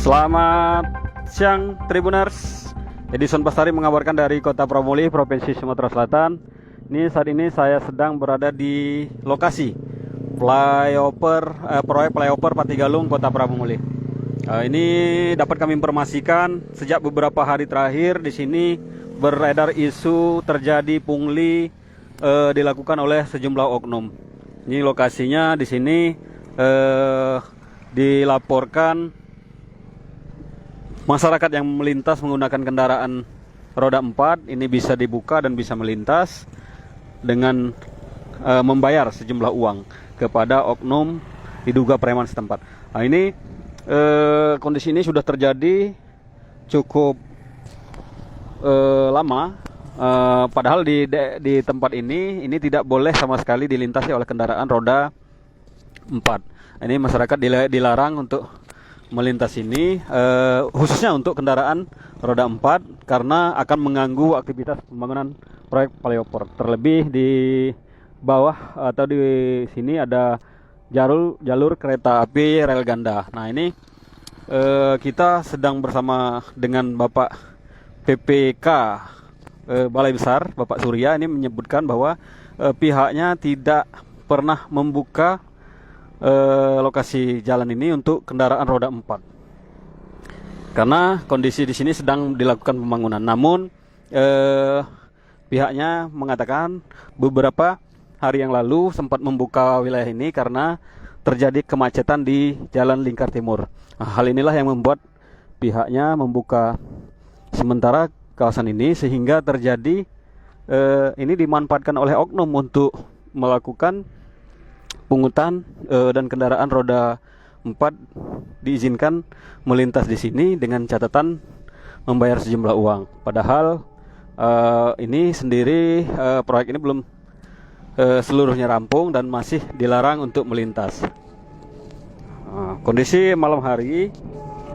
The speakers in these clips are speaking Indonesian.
Selamat siang Tribuners. Edison Pastari mengabarkan dari Kota Pramuli, Provinsi Sumatera Selatan. Saat ini saya sedang berada di lokasi proyek flyover Patigalung, Kota Pramuli. Ini dapat kami informasikan sejak beberapa hari terakhir di sini beredar isu terjadi pungli dilakukan oleh sejumlah oknum. Ini lokasinya di sini dilaporkan masyarakat yang melintas menggunakan kendaraan roda 4 ini bisa dibuka dan bisa melintas dengan membayar sejumlah uang kepada oknum diduga preman setempat. Nah, ini kondisi ini sudah terjadi cukup lama. Padahal di tempat ini tidak boleh sama sekali dilintasi oleh kendaraan roda 4. Ini masyarakat dilarang untuk melintas ini, khususnya untuk kendaraan roda 4 karena akan mengganggu aktivitas pembangunan proyek flyover. Terlebih di bawah atau di sini ada jalur kereta api rel ganda. Nah, ini kita sedang bersama dengan Bapak PPK Balai Besar, Bapak Surya, ini menyebutkan bahwa pihaknya tidak pernah membuka lokasi jalan ini untuk kendaraan roda 4 karena kondisi di sini sedang dilakukan pembangunan. Namun pihaknya mengatakan beberapa hari yang lalu sempat membuka wilayah ini karena terjadi kemacetan di Jalan Lingkar Timur. Nah, hal inilah yang membuat pihaknya membuka sementara kawasan ini sehingga terjadi ini dimanfaatkan oleh oknum untuk melakukan pungutan dan kendaraan roda 4 diizinkan melintas di sini dengan catatan membayar sejumlah uang. Padahal ini sendiri proyek ini belum seluruhnya rampung dan masih dilarang untuk melintas. Kondisi malam hari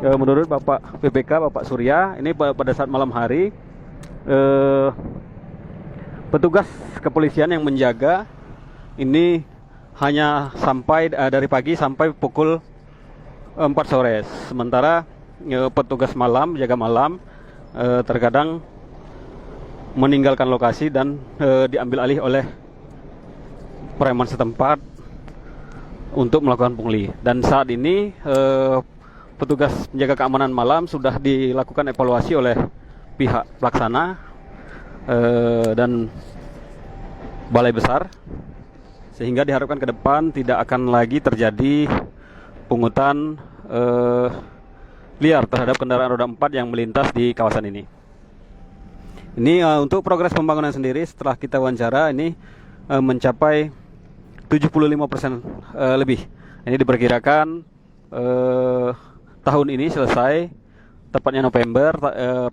menurut Bapak PPK, Bapak Surya, ini pada saat malam hari petugas kepolisian yang menjaga ini hanya sampai dari pagi sampai pukul 4 sore. Sementara petugas malam, jaga malam terkadang meninggalkan lokasi dan diambil alih oleh preman setempat untuk melakukan pungli. Dan saat ini petugas penjaga keamanan malam sudah dilakukan evaluasi oleh pihak pelaksana dan Balai Besar, sehingga diharapkan ke depan tidak akan lagi terjadi pungutan liar terhadap kendaraan roda 4 yang melintas di kawasan ini. Ini untuk progres pembangunan sendiri setelah kita wawancara ini mencapai 75% lebih. Ini diperkirakan tahun ini selesai, tepatnya November,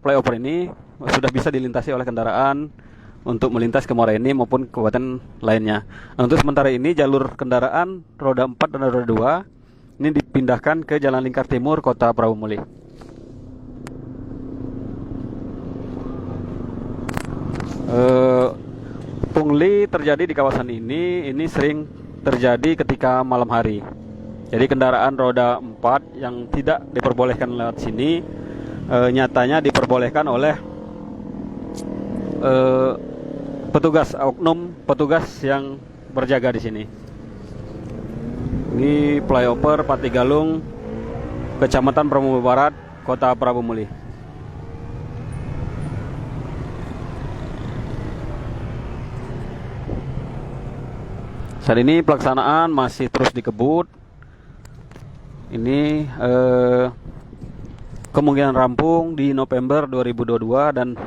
flyover ini sudah bisa dilintasi oleh kendaraan untuk melintas ke Muara Enim maupun kabupaten lainnya. Nah, untuk sementara ini jalur kendaraan roda 4 dan roda 2 ini dipindahkan ke Jalan Lingkar Timur, Kota Pramuli. Pungli terjadi di kawasan ini sering terjadi ketika malam hari. Jadi kendaraan roda 4 yang tidak diperbolehkan lewat sini nyatanya diperbolehkan oleh oknum petugas yang berjaga di sini. Ini flyover Patigalung, Kecamatan Pramuli Barat, Kota Pramuli. Saat ini pelaksanaan masih terus dikebut. Ini kemungkinan rampung di November 2022 dan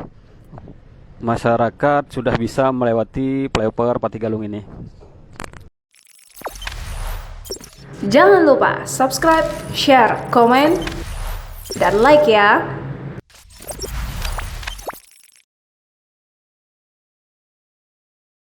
masyarakat sudah bisa melewati flyover Patigalung ini. Jangan lupa subscribe, share, komen, dan like ya.